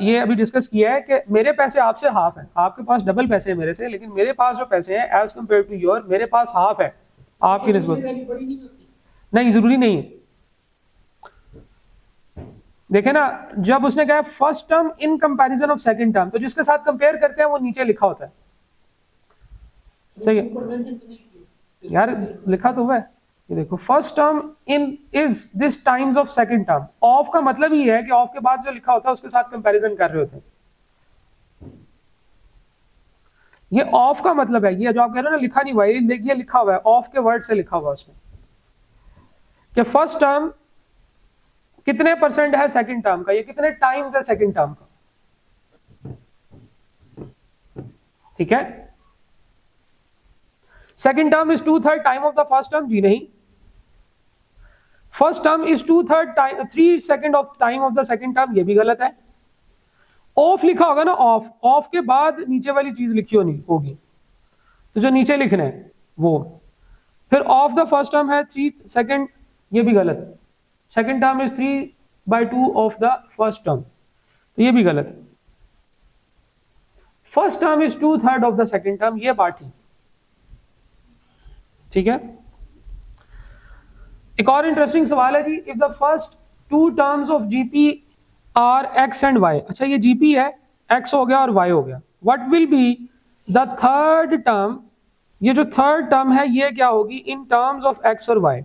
ये अभी डिस्कस किया है कि मेरे पैसे आपसे हाफ है, आपके पास डबल पैसे हैं मेरे से, लेकिन मेरे पास जो पैसे हैं एज कम्पेयर टू योर, मेरे पास हाफ है आपकी निस्बत। नहीं, जरूरी नहीं है। देखे ना, जब उसने कहा first term in comparison of second term, तो जिसके साथ कंपेयर करते हैं वो नीचे लिखा होता है। सही है यार, लिखा तो हुआ है। ये देखो, first term in is this times of second term. Of का मतलब ही है कि ऑफ के बाद जो लिखा होता है उसके साथ कंपैरिजन कर रहे होते हैं। ये ऑफ का मतलब है, ये जो आप कह रहे हो ना लिखा नहीं हुआ, ये लिखा हुआ है, ऑफ के वर्ड से लिखा हुआ उसमें कि फर्स्ट टर्म कितने परसेंट है सेकंड टर्म का, ये कितने टाइम्स है सेकंड टर्म का। ठीक है। Second term is 2/3 time of the first term, जी नहीं। First term is 3 second of time of the second term, ये भी गलत है। ऑफ लिखा होगा ना, ऑफ, ऑफ के बाद नीचे वाली चीज लिखी होगी, तो जो नीचे लिखना है वो। फिर ऑफ द फर्स्ट टर्म है 3 सेकेंड, ये भी गलत है। Second term is 3/2 of the first term, तो ये भी गलत है। First term is 2/3 of the second term, ये बात ठीक है। एक और इंटरेस्टिंग सवाल है जी, if the first 2 terms of GP are x and y, अच्छा ये जीपी है, एक्स हो गया और वाई हो गया, what will be the third term, ये जो थर्ड टर्म है ये क्या होगी इन टर्म्स ऑफ एक्स और वाई।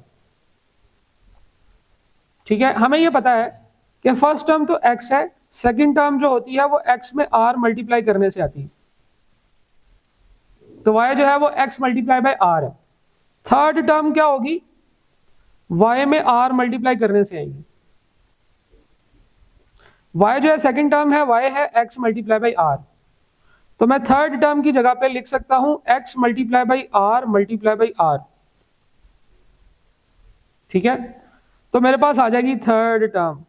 ठीक है, हमें ये पता है कि फर्स्ट टर्म तो एक्स है, सेकंड टर्म जो होती है वो एक्स में आर मल्टीप्लाई करने से आती है, तो वाई जो है वो एक्स मल्टीप्लाई बाय आर है। थर्ड टर्म क्या होगी, वाई में आर मल्टीप्लाई करने से आएगी। वाई जो है सेकंड टर्म है, वाई है एक्स मल्टीप्लाई बाई आर, तो मैं थर्ड टर्म की जगह पे लिख सकता हूं x multiply by r multiply by r. ठीक है, तो मेरे पास आ जाएगी थर्ड टर्म।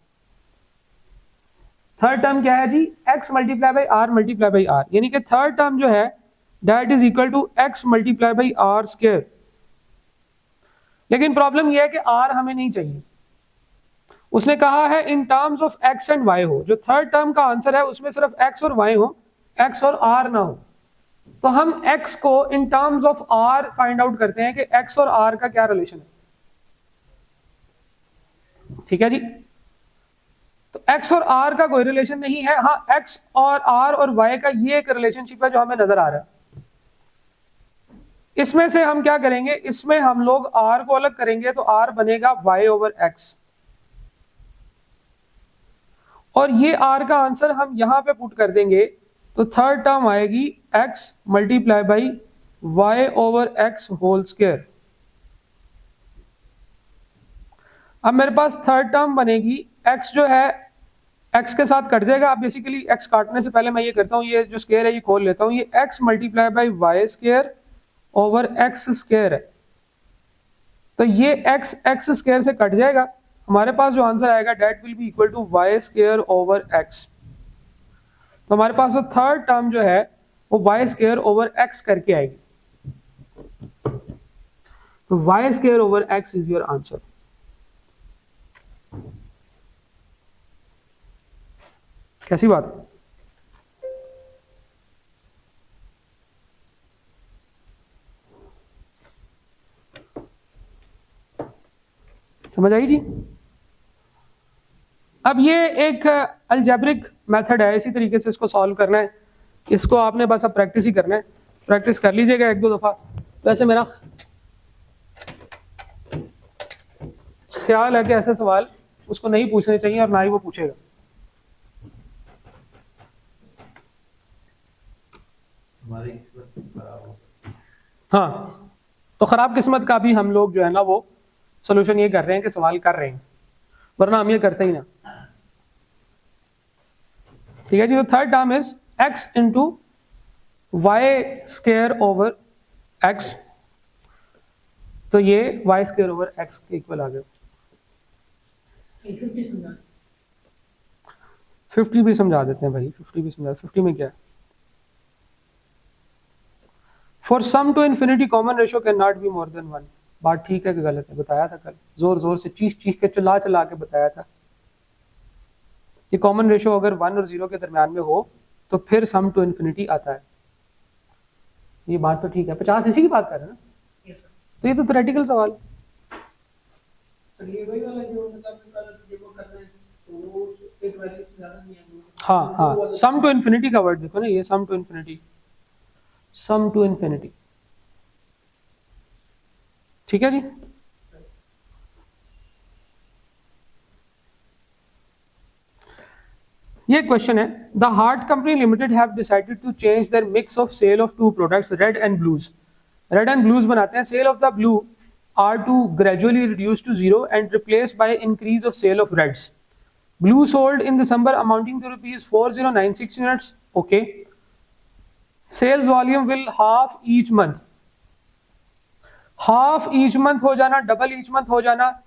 थर्ड टर्म क्या है जी, x multiply by r multiply by r, यानी कि थर्ड टर्म जो है that is equal to x multiply by r square. लेकिन प्रॉब्लम यह है कि आर हमें नहीं चाहिए, उसने कहा है in terms of x and y हो। जो थर्ड टर्म का आंसर है उसमें सिर्फ एक्स और वाई हो, एक्स और आर ना हो, तो हम एक्स को in terms of r find out करते हैं कि एक्स और आर का क्या रिलेशन है। ठीक है जी, तो एक्स और आर का कोई रिलेशन नहीं है, हाँ एक्स और आर और वाई का ये एक रिलेशनशिप है जो हमें नजर आ रहा है। इसमें से हम क्या करेंगे, इसमें हम लोग आर को अलग करेंगे तो आर बनेगा वाई ओवर एक्स, और ये आर का आंसर हम यहां पे पुट कर देंगे, तो थर्ड टर्म आएगी x multiply by y over x whole square. अब मेरे पास थर्ड टर्म बनेगी, एक्स जो है एक्स के साथ कट जाएगा। अब बेसिकली एक्स काटने से पहले मैं ये करता हूँ, ये जो स्क्वायर है ये खोल लेता हूँ, ये x multiply by y square over x square है, तो ये एक्स एक्स स्क्वायर से कट जाएगा, हमारे पास जो आंसर आएगा that will be equal to y square over x. तो हमारे पास जो थर्ड टर्म जो है वो वाई स्क्वायर ओवर एक्स करके आएगी, तो y square over x is your answer. कैसी बात, समझ आई जी। अब ये एक अलजेब्रिक मेथड है, इसी तरीके से इसको सॉल्व करना है, इसको आपने बस अब प्रैक्टिस ही करना है, प्रैक्टिस कर लीजिएगा 1-2 दफा। वैसे मेरा ख्याल है कि ऐसे सवाल उसको नहीं पूछने चाहिए और ना ही वो पूछेगा। हमारी किस्मत खराब हो सकती है। हाँ, तो खराब किस्मत का भी हम लोग जो है ना वो सोल्यूशन ये कर रहे हैं कि सवाल कर रहे हैं, वरना हम ये करते ही ना। ठीक है जी, तो third term is x into y square over x, तो ये वाई स्क्वायर ओवर एक्स के इक्वल आ गया। 50 भी समझा देते हैं भाई, 50 भी समझा। 50 में क्या है, for sum to infinity common ratio can not be more than 1। बात ठीक है कि गलत है, बताया था कल, जोर जोर से चीख चीख के चिल्ला चिल्ला के बताया था कि कॉमन रेशियो अगर 1 और 0 के दरमियान में हो तो फिर सम टू इन्फिनिटी आता है। ये बात तो ठीक है, 50 इसी की बात कर रहे हैं ना, तो ये तो थ्योरेटिकल सवाल है। हाँ हाँ, सम टू इन्फिनिटी का वर्ड देखो ना, ये sum to infinity, sum to infinity. ठीक है जी, ये क्वेश्चन है, the heart company limited have decided to change their mix of sale of 2 products red and blues. Red and blues बनाते हैं, sale of the blue are to gradually reduce to 0 and replace by increase of sale of reds. Blue sold in December amounting to rupees 4096 units, okay. Sales volume will half each month, half each month हो जाना, double each month हो जाना,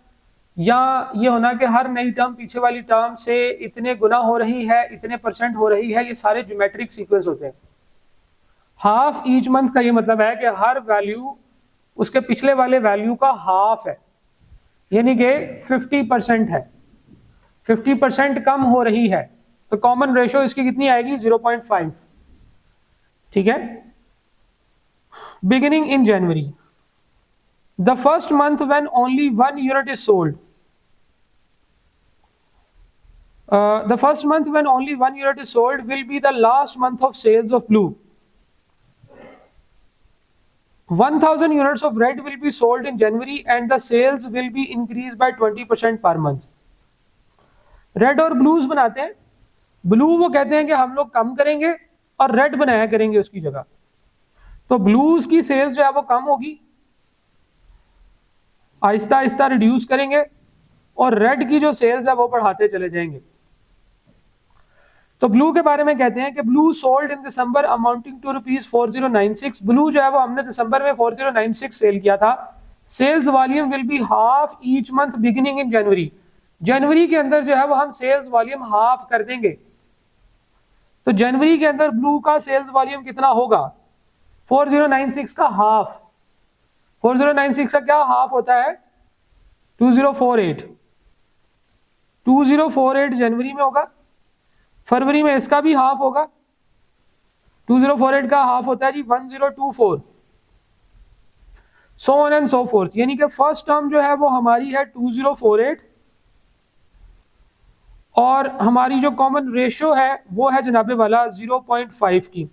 या ये होना कि हर नई term पीछे वाली टर्म से इतने गुना हो रही है, इतने परसेंट हो रही है, ये सारे ज्योमेट्रिक सीक्वेंस होते हैं। हाफ ईच मंथ का ये मतलब है कि हर वैल्यू उसके पिछले वाले वैल्यू का हाफ है, यानी कि 50% है, 50% कम हो रही है, तो कॉमन रेशियो इसकी कितनी आएगी 0.5। ठीक है। Beginning in January, the first month when only 1 unit is sold, the first month when only 1 unit is sold will be the last month of sales of blue. 1000 units of red will be sold in January and the sales will be increased by 20% per month. Red और blues बनाते हैं, blue वो कहते हैं कि हम लोग कम करेंगे और रेड बनाया करेंगे उसकी जगह, तो ब्लूज की सेल्स जो है वो कम होगी, आहिस्ता आहिस्ता रिड्यूस करेंगे, और रेड की जो सेल्स है वो बढ़ाते चले जाएंगे। तो ब्लू के बारे में कहते हैं कि blue sold in December amounting to ₹4096, blue जो है वो हमने दिसंबर में 4096 सेल किया था। Sales volume will be half each month beginning in January, जनवरी के अंदर जो है वो हम सेल्स वॉल्यूम हाफ कर देंगे। तो जनवरी के अंदर ब्लू का सेल्स वॉल्यूम कितना होगा 4096 का हाफ, 4096 का क्या हाफ होता है 2048, 2048 जनवरी में होगा, फरवरी में इसका भी हाफ होगा, 2048 का हाफ होता है जी 1024, so on and so fourth, यानी कि फर्स्ट टर्म जो है वो हमारी है 2048 और हमारी जो कॉमन रेशियो है वो है जनाबे वाला 0.5 की,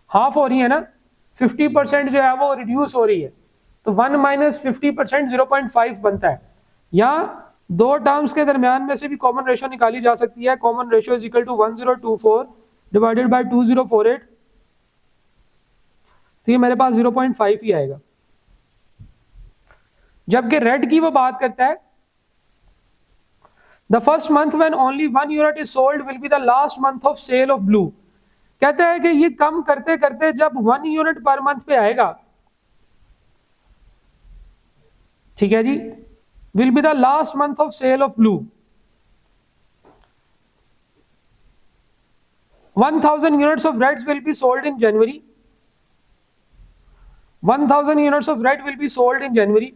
हाफ हो रही है ना, 50% जो है वो रिड्यूस हो रही है, तो 1 माइनस 50% 0.5 बनता है। या दो टर्म्स के दरमियान में से भी कॉमन रेशियो निकाली जा सकती है, common ratio is equal to 1024 divided by 2048, तो ये मेरे पास 0.5 ही आएगा। जबकि रेड की वो बात करता है the first month when only 1 unit is sold will be the last month of sale of blue, कहता है कि ये कम करते करते जब 1 यूनिट पर मंथ पे आएगा, ठीक है जी, will be the last month of sale of blue. 1000 units of reds will be sold in January. 1000 units of red will be sold in January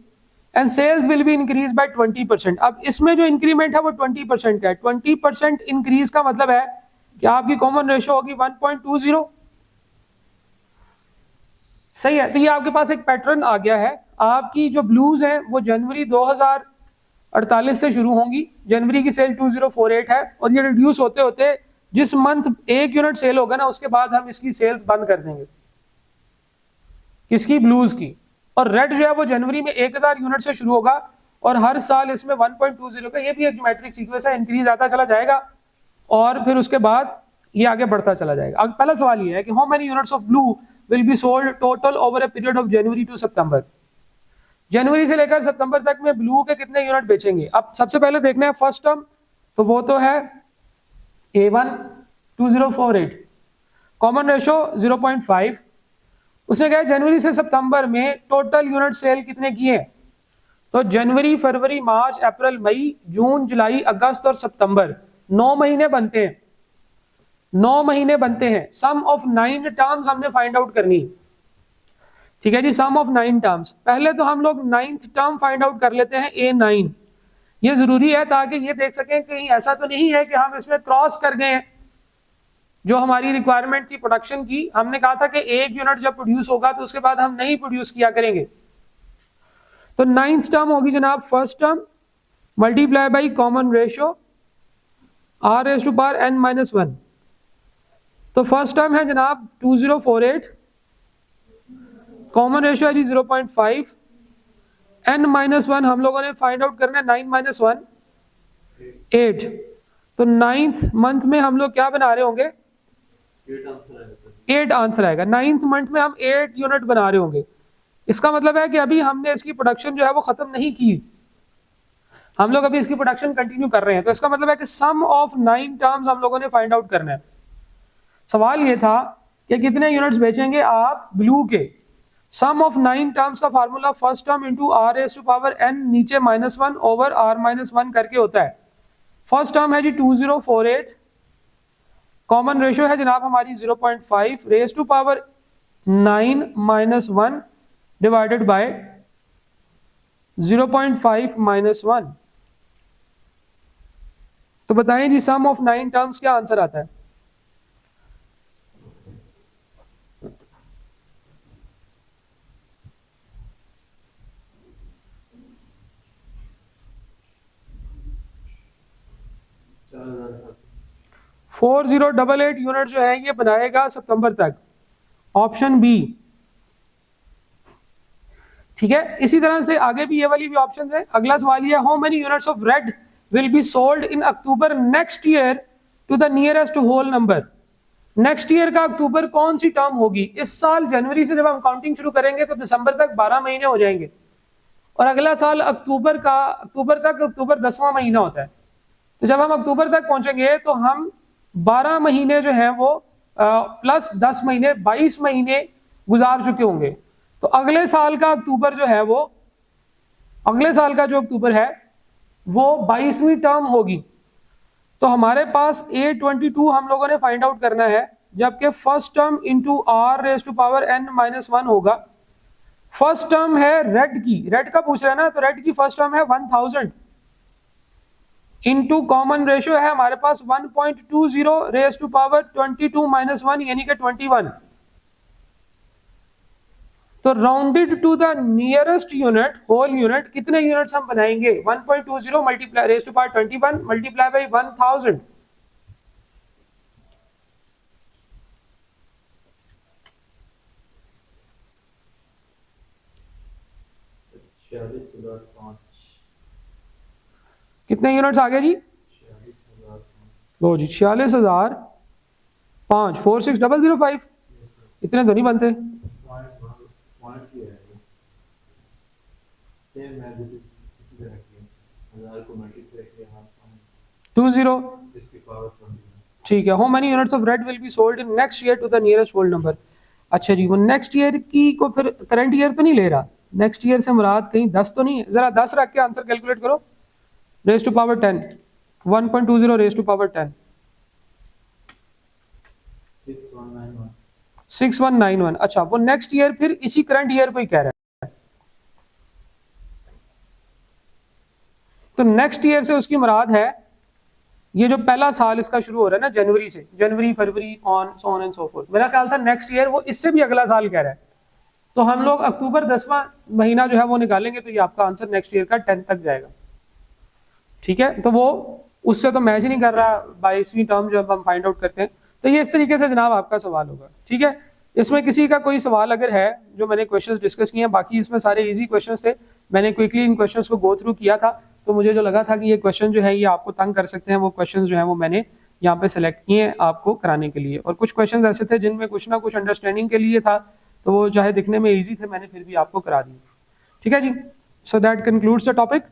and sales will be increased by 20%. अब इसमें जो increment है वो 20% का है, 20% increase का मतलब है कि आपकी कॉमन रेशियो होगी 1.20। सही है, तो ये आपके पास एक पैटर्न आ गया है। आपकी जो ब्लूज हैं वो जनवरी 2048 से शुरू होंगी, जनवरी की सेल 2048 है और ये रिड्यूस होते होते जिस मंथ 1 यूनिट सेल होगा ना उसके बाद हम इसकी सेल्स बंद कर देंगे, किसकी, ब्लूज की। और रेड जो है वो जनवरी में 1000 यूनिट से शुरू होगा और हर साल इसमें 1.20 का, ये भी एक ज्योमेट्रिक सीक्वेंस है, इंक्रीज आता चला जाएगा और फिर उसके बाद ये आगे बढ़ता चला जाएगा। अब पहला सवाल ये है कि how many units of blue will be sold total over a period of January to September, जनवरी से लेकर सितंबर तक में ब्लू के कितने यूनिट बेचेंगे। अब सबसे पहले देखना है फर्स्ट टर्म, तो वो तो है A1 2048, कॉमन रेशियो 0.5। उसने कहा जनवरी से सितंबर में टोटल यूनिट सेल कितने किए हैं, तो जनवरी, फरवरी, मार्च, अप्रैल, मई, जून, जुलाई, अगस्त और सितंबर, 9 महीने बनते हैं, 9 महीने बनते हैं। सम ऑफ 9 टर्म्स हमने फाइंड आउट करनी, ठीक है जी, सम ऑफ 9 टर्म्स। पहले तो हम लोग 9th टर्म फाइंड आउट कर लेते हैं A9, ये जरूरी है ताकि ये देख सकें कहीं ऐसा तो नहीं है कि हम इसमें क्रॉस कर गए हैं जो हमारी रिक्वायरमेंट थी प्रोडक्शन की। हमने कहा था कि 1 यूनिट जब प्रोड्यूस होगा तो उसके बाद हम नहीं प्रोड्यूस किया करेंगे। तो 9th टर्म होगी जनाब first term multiply by common ratio r⁻n-1। तो फर्स्ट टर्म है जनाब 2048, कॉमन रेशियो है जी 0.5, n-1 हम लोगों ने फाइंड आउट करना है, 9 - 1 8। तो 9th मंथ में हम लोग क्या बना रहे होंगे, 8 आंसर आएगा। 9th मंथ में हम 8 यूनिट बना रहे होंगे। इसका मतलब है कि अभी हमने इसकी प्रोडक्शन जो है वो खत्म नहीं की, हम लोग अभी इसकी प्रोडक्शन कंटिन्यू कर रहे हैं। तो इसका मतलब है कि सम ऑफ 9 टर्म्स हम लोगों ने फाइंड आउट करना है। सवाल ये था कि कितने यूनिट्स बेचेंगे आप ब्लू के। सम ऑफ 9 टर्म्स का formula first term into r raise to power n नीचे -1 ओवर r-1 करके होता है। फर्स्ट टर्म है जी 2048, कॉमन रेशियो है जनाब हमारी 0.5 raise to power 9 - 1 divided by 0.5 - 1। तो बताएं जी सम ऑफ 9 टर्म्स क्या आंसर आता है? $4,000 4088 यूनिट जो है ये बनाएगा सितंबर तक, ऑप्शन बी। ठीक है, इसी तरह से आगे भी ये वाली भी ऑप्शन है। अगला सवाल ये है, how many units of red will be sold in October next year to the nearest whole number. Next year का अक्टूबर कौन सी टर्म होगी? इस साल जनवरी से जब हम काउंटिंग शुरू करेंगे तो दिसंबर तक 12 महीने हो जाएंगे, और अगला साल अक्टूबर 10वां महीना होता है। तो जब हम अक्टूबर तक पहुंचेंगे तो हम 12 महीने जो है वो प्लस 10 महीने 22 महीने गुजार चुके होंगे। तो अगले साल का अक्टूबर जो है वो, अगले साल का जो अक्टूबर है वो 22वीं टर्म होगी। तो हमारे पास A22 हम लोगों ने फाइंड आउट करना है, जबकि first term into r raise to power n-1 होगा। फर्स्ट टर्म है रेड की, रेड का पूछ रहा है ना, तो रेड की फर्स्ट टर्म है 1000 इंटू कॉमन रेशियो है हमारे पास 1.20 रेज टू पावर 22 - 1 यानी कि 21। तो rounded to the nearest unit whole unit कितने यूनिट्स हम बनाएंगे? 1.20 multiply raise to power 21 multiply by 1000। कितने यूनिट्स आ गए जी? 46,005। लो जी 46,005 46,005। इतने तो नहीं बनते। पॉइंट की है सेम है, इसी तरह की है। 1000 को मल्टीप्लाई किया हाफ 20 इसकी पावर 21। ठीक है। How many units of red will be sold in next year to the nearest whole number. अच्छा जी, वो नेक्स्ट ईयर की को फिर करंट ईयर तो नहीं ले रहा, नेक्स्ट ईयर से मुराद कहीं 10 तो नहीं है? जरा 10 रख के आंसर कैलकुलेट करो। Raise to power 10 1.20 raise to power 10 6191। 6191। अच्छा, वो नेक्स्ट ईयर फिर इसी करंट ईयर पे ही कह रहा है। तो नेक्स्ट ईयर से उसकी मुराद है ये जो पहला साल इसका शुरू हो रहा है ना जनवरी से, जनवरी फरवरी ऑन एंड सो फोर्थ। मेरा ख्याल था नेक्स्ट ईयर वो इससे भी अगला साल कह रहा है। तो हम लोग अक्टूबर 10वां महीना जो है वो निकालेंगे तो ये आपका आंसर नेक्स्ट ईयर का 10 तक जाएगा। ठीक है, तो वो उससे तो मैच ही नहीं कर रहा 22वीं टर्म जब हम फाइंड आउट करते हैं। तो ये इस तरीके से जनाब आपका सवाल होगा। ठीक है, इसमें किसी का कोई सवाल अगर है जो मैंने क्वेश्चंस डिस्कस किए हैं, बाकी इसमें सारे इजी क्वेश्चंस थे, मैंने क्विकली इन क्वेश्चंस को गो थ्रू किया था। तो मुझे जो लगा था कि ये क्वेश्चन जो है ये आपको तंग कर सकते हैं, वो क्वेश्चंस जो हैं वो मैंने यहाँ पे सेलेक्ट किए हैं आपको कराने के लिए। और कुछ क्वेश्चंस ऐसे थे जिनमें कुछ ना कुछ अंडरस्टैंडिंग के लिए था, तो वो चाहे दिखने में ईजी थे, मैंने फिर भी आपको करा दिए। ठीक है जी, so that concludes the topic.